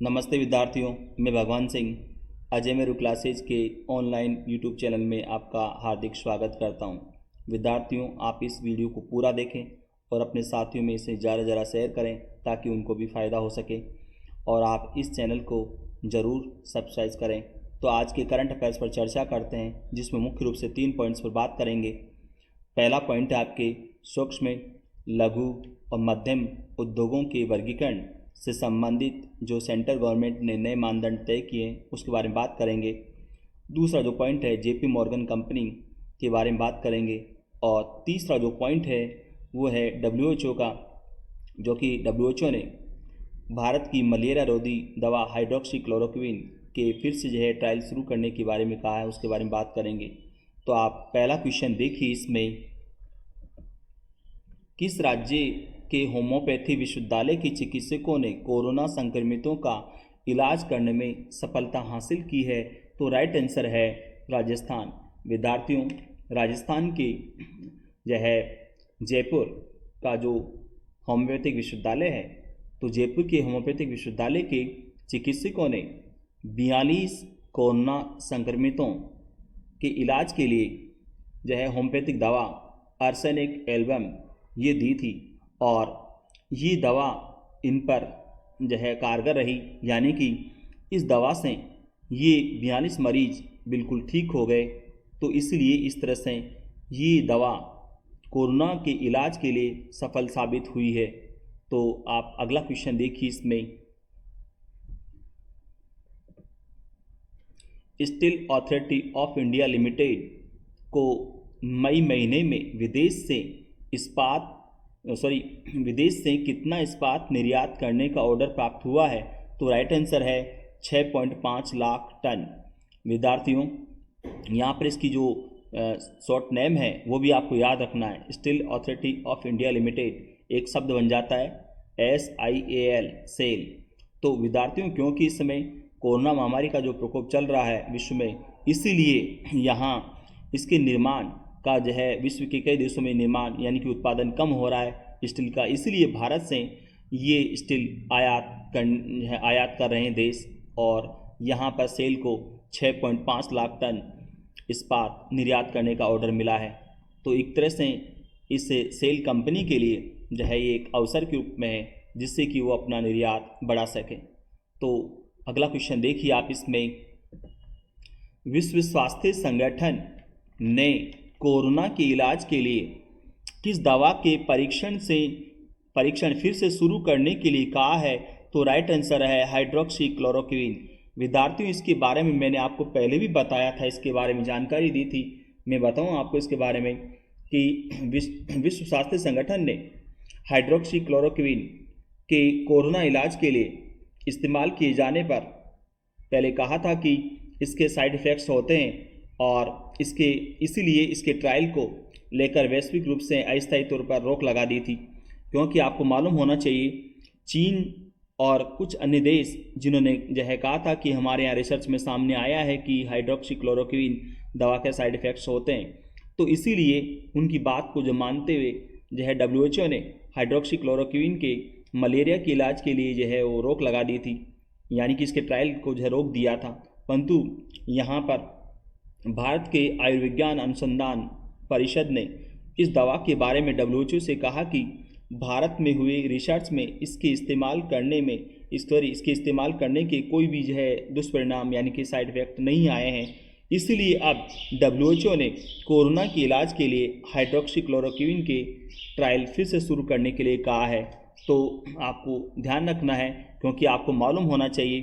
नमस्ते विद्यार्थियों, मैं भगवान सिंह अजय मेरू क्लासेज के ऑनलाइन यूट्यूब चैनल में आपका हार्दिक स्वागत करता हूं। विद्यार्थियों, आप इस वीडियो को पूरा देखें और अपने साथियों में इसे ज़रा शेयर करें ताकि उनको भी फ़ायदा हो सके और आप इस चैनल को ज़रूर सब्सक्राइब करें। तो आज के करंट अफेयर्स पर चर्चा करते हैं, जिसमें मुख्य रूप से 3 पॉइंट्स पर बात करेंगे। पहला पॉइंट है आपके सूक्ष्म, लघु और मध्यम उद्योगों के वर्गीकरण से संबंधित जो सेंट्रल गवर्नमेंट ने नए मानदंड तय किए हैं उसके बारे में बात करेंगे। दूसरा जो पॉइंट है जेपी मॉर्गन कंपनी के बारे में बात करेंगे। और तीसरा जो पॉइंट है वो है डब्ल्यूएचओ का, जो कि डब्ल्यूएचओ ने भारत की मलेरिया रोधी दवा हाइड्रोक्सी क्लोरोक्विन के फिर से जो है ट्रायल शुरू करने के बारे में कहा है, उसके बारे में बात करेंगे। तो आप पहला क्वेश्चन देखिए, इसमें किस राज्य के होम्योपैथी विश्वविद्यालय के चिकित्सकों ने कोरोना संक्रमितों का इलाज करने में सफलता हासिल की है? तो राइट आंसर है राजस्थान। विद्यार्थियों, राजस्थान के यह जयपुर का जो होम्योपैथिक विश्वविद्यालय है, तो जयपुर के होम्योपैथिक विश्वविद्यालय के चिकित्सकों ने 42 कोरोना संक्रमितों के इलाज के लिए जो है होम्योपैथिक दवा आर्सेनिक एल्बम ये दी थी और ये दवा इन पर जो है कारगर रही, यानी कि इस दवा से ये 42 मरीज बिल्कुल ठीक हो गए। तो इसलिए इस तरह से ये दवा कोरोना के इलाज के लिए सफल साबित हुई है। तो आप अगला क्वेश्चन देखिए, इसमें steel authority of India limited को मई महीने में विदेश से कितना इस्पात निर्यात करने का ऑर्डर प्राप्त हुआ है? तो राइट आंसर है 6.5 लाख टन। विद्यार्थियों, यहाँ पर इसकी जो शॉर्ट नेम है वो भी आपको याद रखना है। Steel authority of India limited एक शब्द बन जाता है SIAL, सेल। तो विद्यार्थियों, क्योंकि इस समय कोरोना महामारी का जो प्रकोप चल रहा है विश्व में, इसीलिए यहाँ इसके निर्माण का जो है विश्व के कई देशों में निर्माण यानी कि उत्पादन कम हो रहा है स्टील का, इसलिए भारत से ये स्टील आयात कर रहे हैं देश। और यहाँ पर सेल को 6.5 लाख टन इस्पात निर्यात करने का ऑर्डर मिला है। तो एक तरह से इस सेल कंपनी के लिए जो है ये एक अवसर के रूप में है, जिससे कि वो अपना निर्यात बढ़ा सके। तो अगला क्वेश्चन देखिए आप, इसमें विश्व स्वास्थ्य संगठन ने कोरोना के इलाज के लिए किस दवा के परीक्षण फिर से शुरू करने के लिए कहा है? तो राइट आंसर है हाइड्रोक्सी क्लोरोक्विन। विद्यार्थियों, इसके बारे में मैंने आपको पहले भी बताया था, इसके बारे में जानकारी दी थी। मैं बताऊं आपको इसके बारे में कि विश्व स्वास्थ्य संगठन ने हाइड्रोक्सी क्लोरोक्विन के कोरोना इलाज के लिए इस्तेमाल किए जाने पर पहले कहा था कि इसके साइड इफ़ेक्ट्स होते हैं और इसीलिए इसके ट्रायल को लेकर वैश्विक रूप से अस्थायी तौर पर रोक लगा दी थी। क्योंकि आपको मालूम होना चाहिए, चीन और कुछ अन्य देश जिन्होंने जो है कहा था कि हमारे यहाँ रिसर्च में सामने आया है कि हाइड्रोक्सी क्लोरोक्विन दवा के साइड इफ़ेक्ट्स होते हैं, तो इसीलिए उनकी बात को जो मानते हुए जो है डब्ल्यूएचओ ने हाइड्रोक्सी क्लोरोक्विन के मलेरिया के इलाज के लिए जो है वो रोक लगा दी थी, यानी कि इसके ट्रायल को जो है रोक दिया था। परंतु यहाँ पर भारत के आयुर्विज्ञान अनुसंधान परिषद ने इस दवा के बारे में डब्ल्यूएचओ से कहा कि भारत में हुए रिसर्च में इसके इस्तेमाल करने के कोई भी जो है दुष्परिणाम यानी कि साइड इफेक्ट नहीं आए हैं। इसलिए अब डब्ल्यूएचओ ने कोरोना के इलाज के लिए हाइड्रोक्सी क्लोरोक्विन के ट्रायल फिर से शुरू करने के लिए कहा है। तो आपको ध्यान रखना है, क्योंकि आपको मालूम होना चाहिए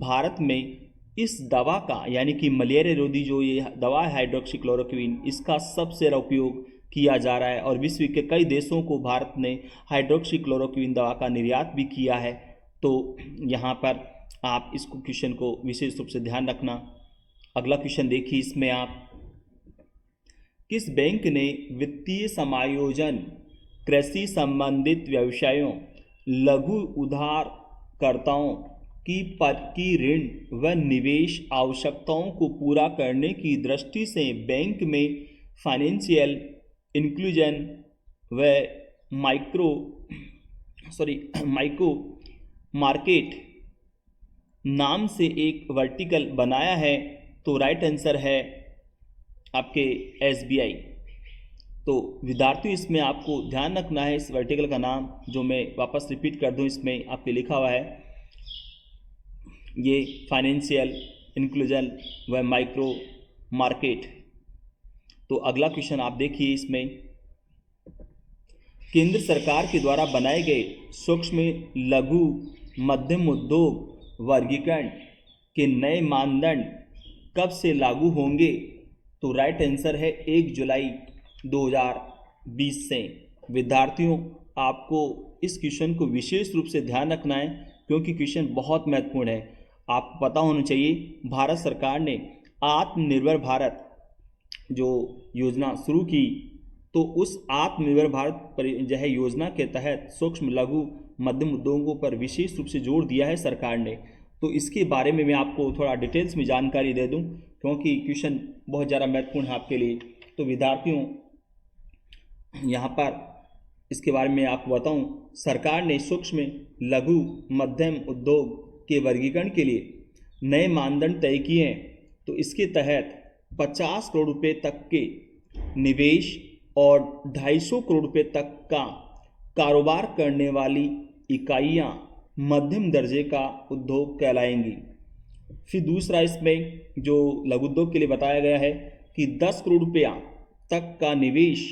भारत में इस दवा का यानी कि मलेरिया रोधी जो ये दवा है हाइड्रोक्सी क्लोरोक्विन, इसका सबसे ज़्यादा उपयोग किया जा रहा है और विश्व के कई देशों को भारत ने हाइड्रोक्सी क्लोरोक्विन दवा का निर्यात भी किया है। तो यहाँ पर आप इसको क्वेश्चन को विशेष रूप से ध्यान रखना। अगला क्वेश्चन देखिए, इसमें आप किस बैंक ने वित्तीय समायोजन, कृषि संबंधित व्यवसायों, लघु उधारकर्ताओं की ऋण व निवेश आवश्यकताओं को पूरा करने की दृष्टि से बैंक में फाइनेंशियल इंक्लूजन व माइक्रो मार्केट नाम से एक वर्टिकल बनाया है, तो राइट आंसर है आपके SBI। तो विद्यार्थियों इसमें आपको ध्यान रखना है इस वर्टिकल का नाम, जो मैं वापस रिपीट कर दूं, इसमें आपके लिखा हुआ है ये फाइनेंशियल इंक्लूजन व माइक्रो मार्केट। तो अगला क्वेश्चन आप देखिए, इसमें केंद्र सरकार के द्वारा बनाए गए सूक्ष्म लघु मध्यम उद्योग वर्गीकरण के नए मानदंड कब से लागू होंगे? तो राइट आंसर है 1 जुलाई 2020 से। विद्यार्थियों आपको इस क्वेश्चन को विशेष रूप से ध्यान रखना है, क्योंकि क्वेश्चन बहुत महत्वपूर्ण है। आपको पता होना चाहिए भारत सरकार ने आत्मनिर्भर भारत जो योजना शुरू की, तो उस आत्मनिर्भर भारत जो है योजना के तहत सूक्ष्म लघु मध्यम उद्योगों पर विशेष रूप से जोर दिया है सरकार ने। तो इसके बारे में मैं आपको थोड़ा डिटेल्स में जानकारी दे दूं, क्योंकि क्वेश्चन बहुत ज़्यादा महत्वपूर्ण है आपके लिए। तो विद्यार्थियों यहाँ पर इसके बारे में आपको बताऊं, सरकार ने सूक्ष्म लघु मध्यम उद्योग के वर्गीकरण के लिए नए मानदंड तय किए हैं। तो इसके तहत 50 करोड़ रुपए तक के निवेश और 250 करोड़ रुपए तक का कारोबार करने वाली इकाइयां मध्यम दर्जे का उद्योग कहलाएंगी। फिर दूसरा इसमें जो लघु उद्योग के लिए बताया गया है कि 10 करोड़ रुपया तक का निवेश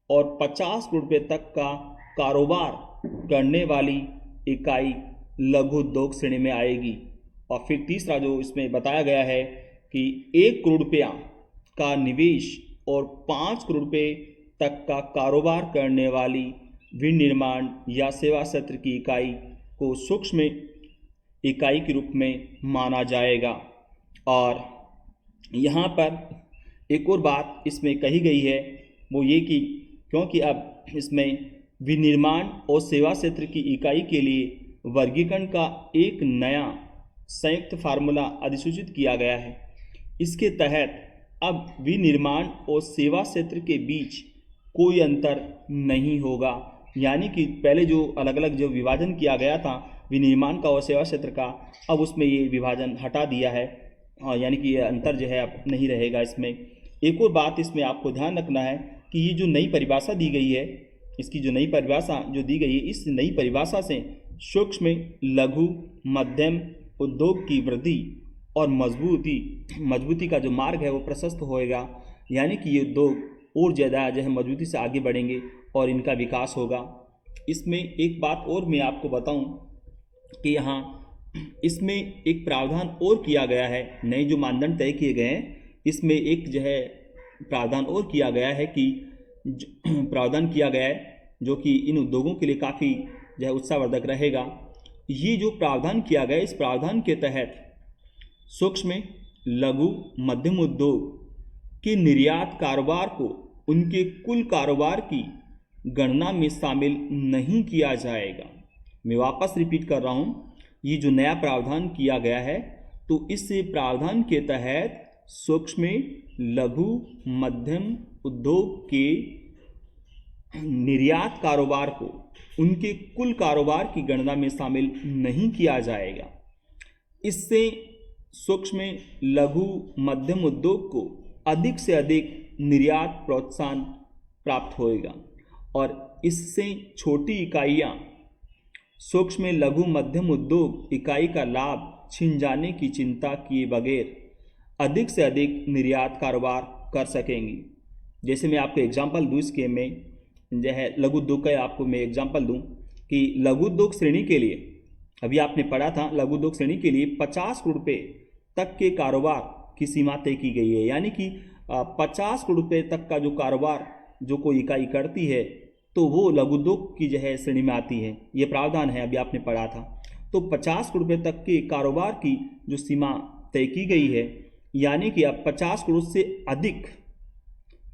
और 50 करोड़ रुपये तक का कारोबार करने वाली इकाई लघु उद्योग श्रेणी में आएगी। और फिर तीसरा जो इसमें बताया गया है कि 1 करोड़ रुपया का निवेश और 5 करोड़ रुपये तक का कारोबार करने वाली विनिर्माण या सेवा क्षेत्र की इकाई को सूक्ष्म इकाई के रूप में माना जाएगा। और यहाँ पर एक और बात इसमें कही गई है, वो ये कि क्योंकि अब इसमें विनिर्माण और सेवा क्षेत्र की इकाई के लिए वर्गीकरण का एक नया संयुक्त फार्मूला अधिसूचित किया गया है। इसके तहत अब विनिर्माण और सेवा क्षेत्र के बीच कोई अंतर नहीं होगा, यानी कि पहले जो अलग अलग जो विभाजन किया गया था विनिर्माण का और सेवा क्षेत्र का, अब उसमें ये विभाजन हटा दिया है, यानी कि ये अंतर जो है अब नहीं रहेगा इसमें। एक और बात इसमें आपको ध्यान रखना है कि ये जो नई परिभाषा दी गई है, इसकी जो नई परिभाषा जो दी गई है, इस नई परिभाषा से सूक्ष्म लघु मध्यम उद्योग की वृद्धि और मजबूती का जो मार्ग है वो प्रशस्त होएगा, यानी कि ये उद्योग और ज़्यादा जो है मजबूती से आगे बढ़ेंगे और इनका विकास होगा। इसमें एक बात और मैं आपको बताऊं कि यहाँ इसमें एक प्रावधान और किया गया है, नए जो मानदंड तय किए गए हैं इसमें एक जो है प्रावधान और किया गया है कि प्रावधान किया गया है जो कि इन उद्योगों के लिए काफ़ी जो है उत्साहवर्धक रहेगा। ये जो प्रावधान किया गया, इस प्रावधान के तहत सूक्ष्म लघु मध्यम उद्योग के निर्यात कारोबार को उनके कुल कारोबार की गणना में शामिल नहीं किया जाएगा। मैं वापस रिपीट कर रहा हूँ, ये जो नया प्रावधान किया गया है, तो इस प्रावधान के तहत सूक्ष्म लघु मध्यम उद्योग के निर्यात कारोबार को उनके कुल कारोबार की गणना में शामिल नहीं किया जाएगा। इससे सूक्ष्म लघु मध्यम उद्योग को अधिक से अधिक निर्यात प्रोत्साहन प्राप्त होएगा और इससे छोटी इकाइयां सूक्ष्म लघु मध्यम उद्योग इकाई का लाभ छिन जाने की चिंता किए बगैर अधिक से अधिक निर्यात कारोबार कर सकेंगी। जैसे मैं आपको एग्जांपल दूँ इसके में जो है लघु उद्योग का आपको मैं एग्जांपल दूं कि लघु उद्योग श्रेणी के लिए अभी आपने पढ़ा था, लघु उद्योग श्रेणी के लिए 50 करोड़ रुपये तक के कारोबार की सीमा तय की गई है, यानी कि 50 करोड़ रुपये तक का जो कारोबार जो कोई इकाई करती है तो वो लघु उद्योग की जो है श्रेणी में आती है। ये प्रावधान है, अभी आपने पढ़ा था। तो 50 करोड़ रुपये तक के कारोबार की जो सीमा तय की गई है, यानी कि अब 50 करोड़ से अधिक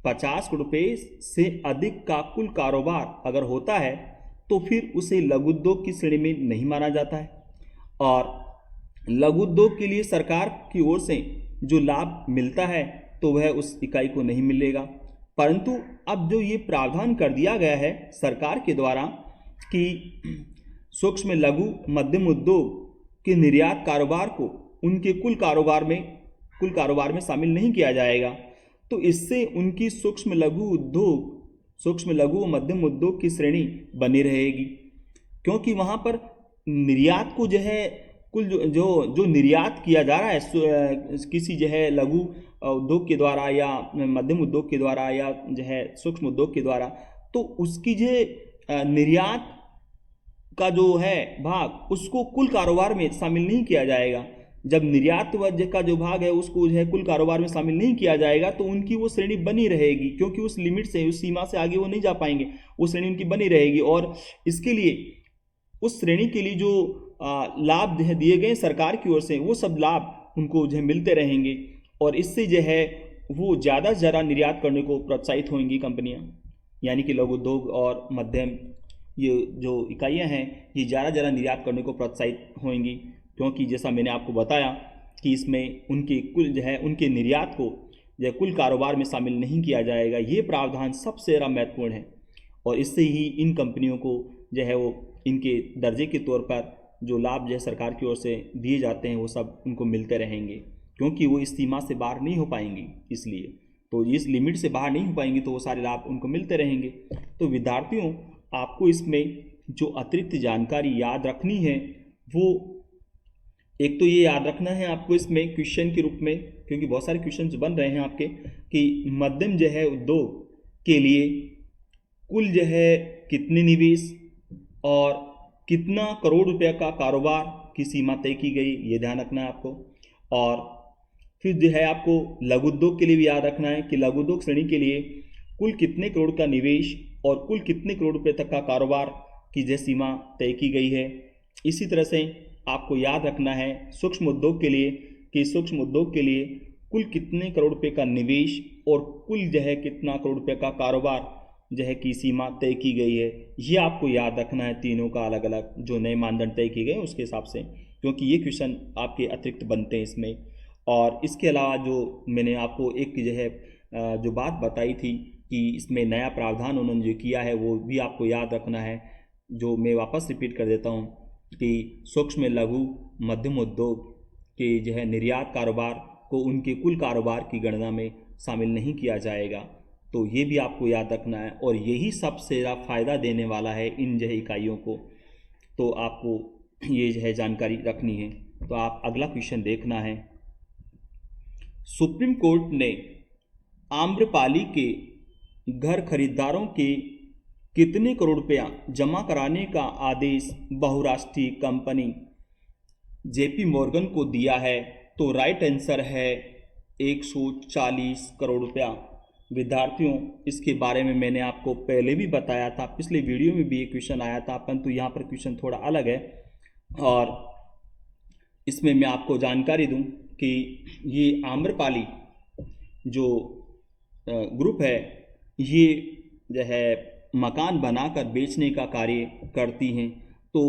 50 करोड़ रुपये से अधिक का कुल कारोबार अगर होता है तो फिर उसे लघु उद्योग की श्रेणी में नहीं माना जाता है और लघु उद्योग के लिए सरकार की ओर से जो लाभ मिलता है तो वह उस इकाई को नहीं मिलेगा। परंतु अब जो ये प्रावधान कर दिया गया है सरकार के द्वारा कि सूक्ष्म लघु मध्यम उद्योग के निर्यात कारोबार को उनके कुल कारोबार में शामिल नहीं किया जाएगा, तो इससे उनकी सूक्ष्म लघु व मध्यम उद्योग की श्रेणी बनी रहेगी, क्योंकि वहाँ पर निर्यात को जो है कुल जो निर्यात किया जा रहा है किसी जो है लघु उद्योग के द्वारा या मध्यम उद्योग के द्वारा या जो है सूक्ष्म उद्योग के द्वारा, तो उसकी जो निर्यात का जो है भाग उसको कुल कारोबार में शामिल नहीं किया जाएगा। जब निर्यात वजह का जो भाग है उसको जो है कुल कारोबार में शामिल नहीं किया जाएगा, तो उनकी वो श्रेणी बनी रहेगी, क्योंकि उस लिमिट से, उस सीमा से आगे वो नहीं जा पाएंगे, वो श्रेणी उनकी बनी रहेगी। और इसके लिए उस श्रेणी के लिए जो लाभ जो है दिए गए सरकार की ओर से, वो सब लाभ उनको जो है मिलते रहेंगे, और इससे जो है वो ज़्यादा से ज़्यादा निर्यात करने को प्रोत्साहित होंगी कंपनियां, यानी कि लघु उद्योग और मध्यम ये जो इकाइयां हैं ये ज़्यादा निर्यात करने को प्रोत्साहित होंगी, क्योंकि जैसा मैंने आपको बताया कि इसमें उनके कुल जो है उनके निर्यात को जो है कुल कारोबार में शामिल नहीं किया जाएगा। ये प्रावधान सबसे ज़्यादा महत्वपूर्ण है, और इससे ही इन कंपनियों को जो है वो इनके दर्जे के तौर पर जो लाभ जो है सरकार की ओर से दिए जाते हैं वो सब उनको मिलते रहेंगे, क्योंकि वो इस सीमा से बाहर नहीं हो पाएंगी, इसलिए तो इस लिमिट से बाहर नहीं हो पाएंगी, तो वो सारे लाभ उनको मिलते रहेंगे। तो विद्यार्थियों, आपको इसमें जो अतिरिक्त जानकारी याद रखनी है वो एक तो ये याद रखना है आपको इसमें क्वेश्चन के रूप में, क्योंकि बहुत सारे क्वेश्चन बन रहे हैं आपके, कि मध्यम जो है उद्योग के लिए कुल जो है कितने निवेश और कितना करोड़ रुपए का कारोबार की सीमा तय की गई, ये ध्यान रखना है आपको। और फिर जो है आपको लघु उद्योग के लिए भी याद रखना है कि लघु उद्योग श्रेणी के लिए कुल कितने करोड़ का निवेश और कुल कितने करोड़ रुपए तक का कारोबार की जो सीमा तय की गई है। इसी तरह से आपको याद रखना है सूक्ष्म उद्योग के लिए कि सूक्ष्म उद्योग के लिए कुल कितने करोड़ रुपए का निवेश और कुल जो है कितना करोड़ रुपए का कारोबार जो है की सीमा तय की गई है। ये आपको याद रखना है, तीनों का अलग अलग जो नए मानदंड तय किए गए उसके हिसाब से, क्योंकि ये क्वेश्चन आपके अतिरिक्त बनते हैं इसमें। और इसके अलावा जो मैंने आपको एक जो है जो बात बताई थी कि इसमें नया प्रावधान उन्होंने जो किया है वो भी आपको याद रखना है, जो मैं वापस रिपीट कर देता हूँ कि सूक्ष्म लघु मध्यम उद्योग के जो है निर्यात कारोबार को उनके कुल कारोबार की गणना में शामिल नहीं किया जाएगा। तो ये भी आपको याद रखना है, और यही सबसे ज़्यादा फ़ायदा देने वाला है इन जो है इकाइयों को, तो आपको ये जो है जानकारी रखनी है। तो आप अगला क्वेश्चन देखना है। सुप्रीम कोर्ट ने आम्रपाली के घर खरीदारों के कितने करोड़ रुपया जमा कराने का आदेश बहुराष्ट्रीय कंपनी जेपी मॉर्गन को दिया है? तो राइट आंसर है 140 करोड़ रुपया। विद्यार्थियों, इसके बारे में मैंने आपको पहले भी बताया था, पिछले वीडियो में भी एक क्वेश्चन आया था, परंतु यहाँ पर क्वेश्चन थोड़ा अलग है, और इसमें मैं आपको जानकारी दूं कि ये आम्रपाली जो ग्रुप है ये जो है मकान बनाकर बेचने का कार्य करती हैं। तो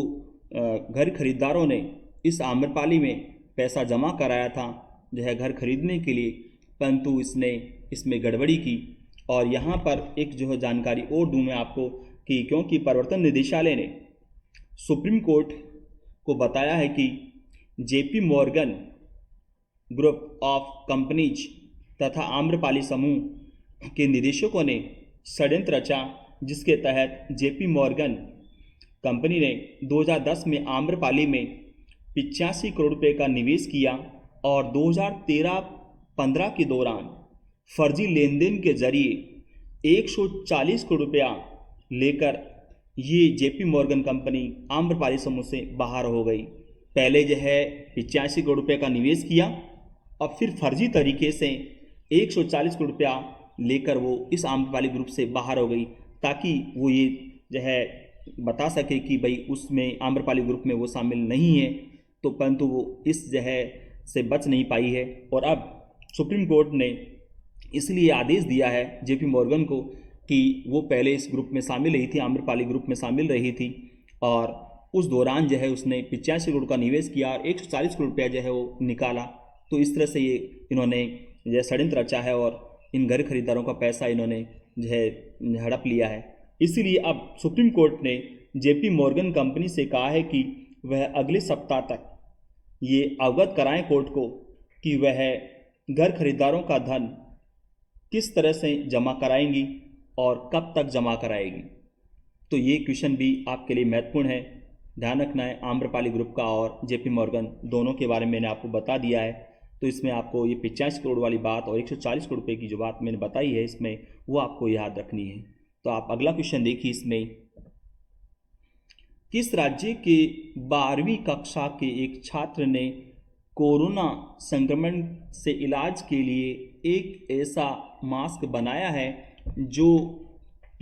घर खरीदारों ने इस आम्रपाली में पैसा जमा कराया था जो है घर खरीदने के लिए, परंतु इसने इसमें गड़बड़ी की। और यहाँ पर एक जो है जानकारी और दूं मैं आपको कि क्योंकि प्रवर्तन निदेशालय ने सुप्रीम कोर्ट को बताया है कि JP Morgan group of companies तथा आम्रपाली समूह के निदेशकों ने षड्यंत्र रचा, जिसके तहत जेपी मॉर्गन कंपनी ने 2010 में आम्रपाली में 85 करोड़ रुपए का निवेश किया और 2013-15 के दौरान फर्जी लेन देन के जरिए 140 करोड़ रुपया लेकर ये जेपी मॉर्गन कंपनी आम्रपाली समूह से बाहर हो गई। पहले जो है 85 करोड़ रुपये का निवेश किया और फिर फर्जी तरीके से 140 करोड़ रुपया लेकर वो इस आम्रपाली ग्रुप से बाहर हो गई, ताकि वो ये जो है बता सके कि भाई उसमें आम्रपाली ग्रुप में वो शामिल नहीं है। तो परंतु वो इस जो है से बच नहीं पाई है, और अब सुप्रीम कोर्ट ने इसलिए आदेश दिया है जेपी मॉर्गन को कि वो पहले इस ग्रुप में शामिल रही थी, आम्रपाली ग्रुप में शामिल रही थी, और उस दौरान जो है उसने 85 करोड़ का निवेश किया और 140 करोड़ रुपया जो है वो निकाला। तो इस तरह से ये इन्होंने जो है षड्यंत्र रचा है और इन घर खरीदारों का पैसा इन्होंने जो है हड़प लिया है। इसीलिए अब सुप्रीम कोर्ट ने जेपी मॉर्गन कंपनी से कहा है कि वह अगले सप्ताह तक ये अवगत कराएं कोर्ट को कि वह घर खरीदारों का धन किस तरह से जमा कराएंगी और कब तक जमा कराएगी। तो ये क्वेश्चन भी आपके लिए महत्वपूर्ण है, ध्यान रखना है। आम्रपाली ग्रुप का और जेपी मॉर्गन दोनों के बारे में मैंने आपको बता दिया है। तो इसमें आपको ये 85 करोड़ वाली बात और 140 करोड़ रुपये की जो बात मैंने बताई है इसमें, वो आपको याद रखनी है। तो आप अगला क्वेश्चन देखिए। इसमें किस राज्य के 12वीं कक्षा के एक छात्र ने कोरोना संक्रमण से इलाज के लिए एक ऐसा मास्क बनाया है जो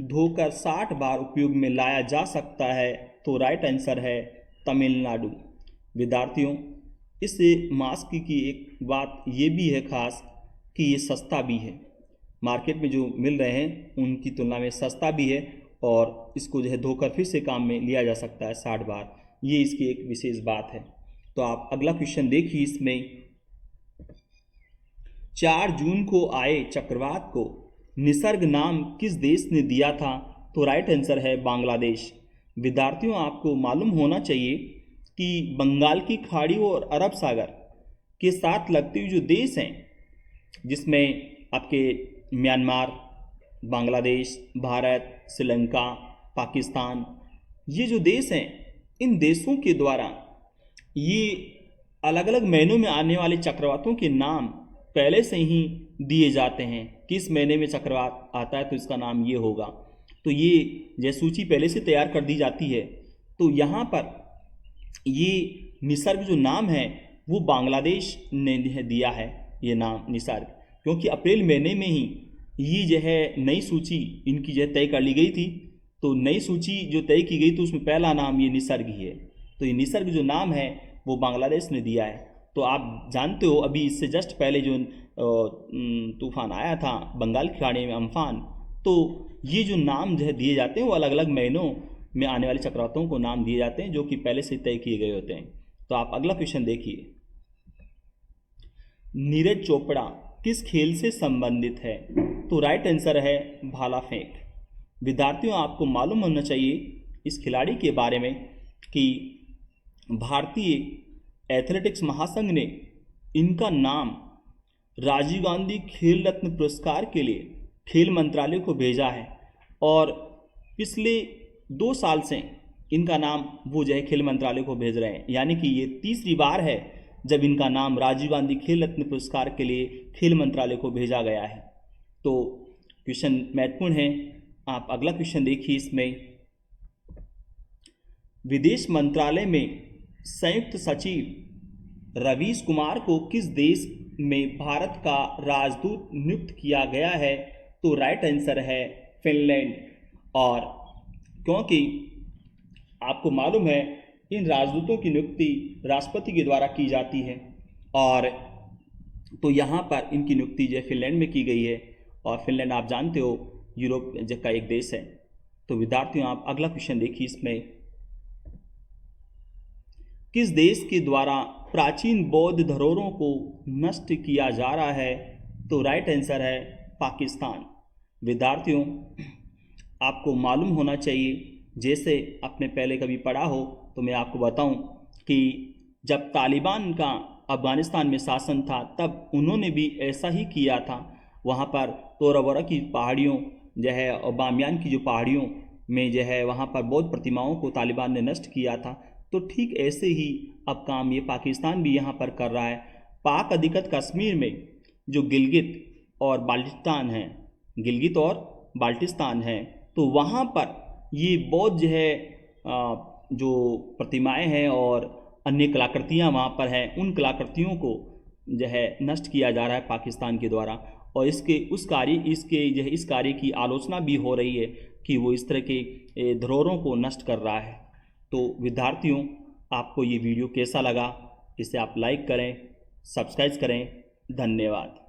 धोकर 60 बार उपयोग में लाया जा सकता है? तो राइट आंसर है तमिलनाडु। विद्यार्थियों, इस मास्क की एक बात ये भी है खास कि ये सस्ता भी है, मार्केट में जो मिल रहे हैं उनकी तुलना में सस्ता भी है और इसको जो है धोकर फिर से काम में लिया जा सकता है 60 बार। ये इसकी एक विशेष बात है। तो आप अगला क्वेश्चन देखिए। इसमें 4 जून को आए चक्रवात को निसर्ग नाम किस देश ने दिया था? तो राइट आंसर है बांग्लादेश। विद्यार्थियों, आपको मालूम होना चाहिए कि बंगाल की खाड़ी और अरब सागर के साथ लगते हुए जो देश हैं, जिसमें आपके म्यांमार, बांग्लादेश, भारत, श्रीलंका, पाकिस्तान, ये जो देश हैं, इन देशों के द्वारा ये अलग अलग महीनों में आने वाले चक्रवातों के नाम पहले से ही दिए जाते हैं। किस महीने में चक्रवात आता है तो इसका नाम ये होगा। तो ये जो सूची पहले से तैयार कर दी जाती है। तो यहाँ पर ये निसर्ग जो नाम है वो बांग्लादेश ने दिया है ये नाम निसर्ग, क्योंकि अप्रैल महीने में ही ये जो है नई सूची इनकी जो तय कर ली गई थी। तो नई सूची जो तय की गई तो उसमें पहला नाम ये निसर्ग ही है। तो ये निसर्ग जो नाम है वो बांग्लादेश ने दिया है। तो आप जानते हो अभी इससे जस्ट पहले जो तूफान आया था बंगाल की खाड़ी में अम्फान, तो ये जो नाम जो है दिए जाते हैं वो अलग अलग महीनों में आने वाले चक्रवातों को नाम दिए जाते हैं जो कि पहले से तय किए गए होते हैं। तो आप अगला क्वेश्चन देखिए। नीरज चोपड़ा किस खेल से संबंधित है? तो राइट आंसर है भाला फेंक। विद्यार्थियों, आपको मालूम होना चाहिए इस खिलाड़ी के बारे में कि भारतीय एथलेटिक्स महासंघ ने इनका नाम राजीव गांधी खेल रत्न पुरस्कार के लिए खेल मंत्रालय को भेजा है और पिछले 2 साल से इनका नाम वो जो है खेल मंत्रालय को भेज रहे हैं। यानी कि ये तीसरी बार है जब इनका नाम राजीव गांधी खेल रत्न पुरस्कार के लिए खेल मंत्रालय को भेजा गया है। तो क्वेश्चन महत्वपूर्ण है। आप अगला क्वेश्चन देखिए। इसमें विदेश मंत्रालय में संयुक्त सचिव रवीश कुमार को किस देश में भारत का राजदूत नियुक्त किया गया है? तो राइट आंसर है फिनलैंड। और क्योंकि आपको मालूम है इन राजदूतों की नियुक्ति राष्ट्रपति के द्वारा की जाती है और तो यहाँ पर इनकी नियुक्ति जो फिनलैंड में की गई है और फिनलैंड आप जानते हो यूरोप का एक देश है। तो विद्यार्थियों, आप अगला क्वेश्चन देखिए। इसमें किस देश के द्वारा प्राचीन बौद्ध धरोहरों को नष्ट किया जा रहा है? तो राइट आंसर है पाकिस्तान। विद्यार्थियों, आपको मालूम होना चाहिए, जैसे आपने पहले कभी पढ़ा हो तो मैं आपको बताऊं कि जब तालिबान का अफगानिस्तान में शासन था तब उन्होंने भी ऐसा ही किया था। वहाँ पर तोरा बोरा की पहाड़ियों जो है और बामियान की जो पहाड़ियों में जो है वहाँ पर बौद्ध प्रतिमाओं को तालिबान ने नष्ट किया था। तो ठीक ऐसे ही अब काम ये पाकिस्तान भी यहाँ पर कर रहा है। पाक अधिकृत कश्मीर में जो गिलगित और बाल्टिस्तान है, गिलगित और बाल्टिस्तान है, तो वहाँ पर ये बौद्ध जो है जो प्रतिमाएं हैं और अन्य कलाकृतियाँ वहाँ पर हैं, उन कलाकृतियों को जो है नष्ट किया जा रहा है पाकिस्तान के द्वारा। और इस कार्य की आलोचना भी हो रही है कि वो इस तरह के धरोहरों को नष्ट कर रहा है। तो विद्यार्थियों, आपको ये वीडियो कैसा लगा? इसे आप लाइक करें, सब्सक्राइब करें। धन्यवाद।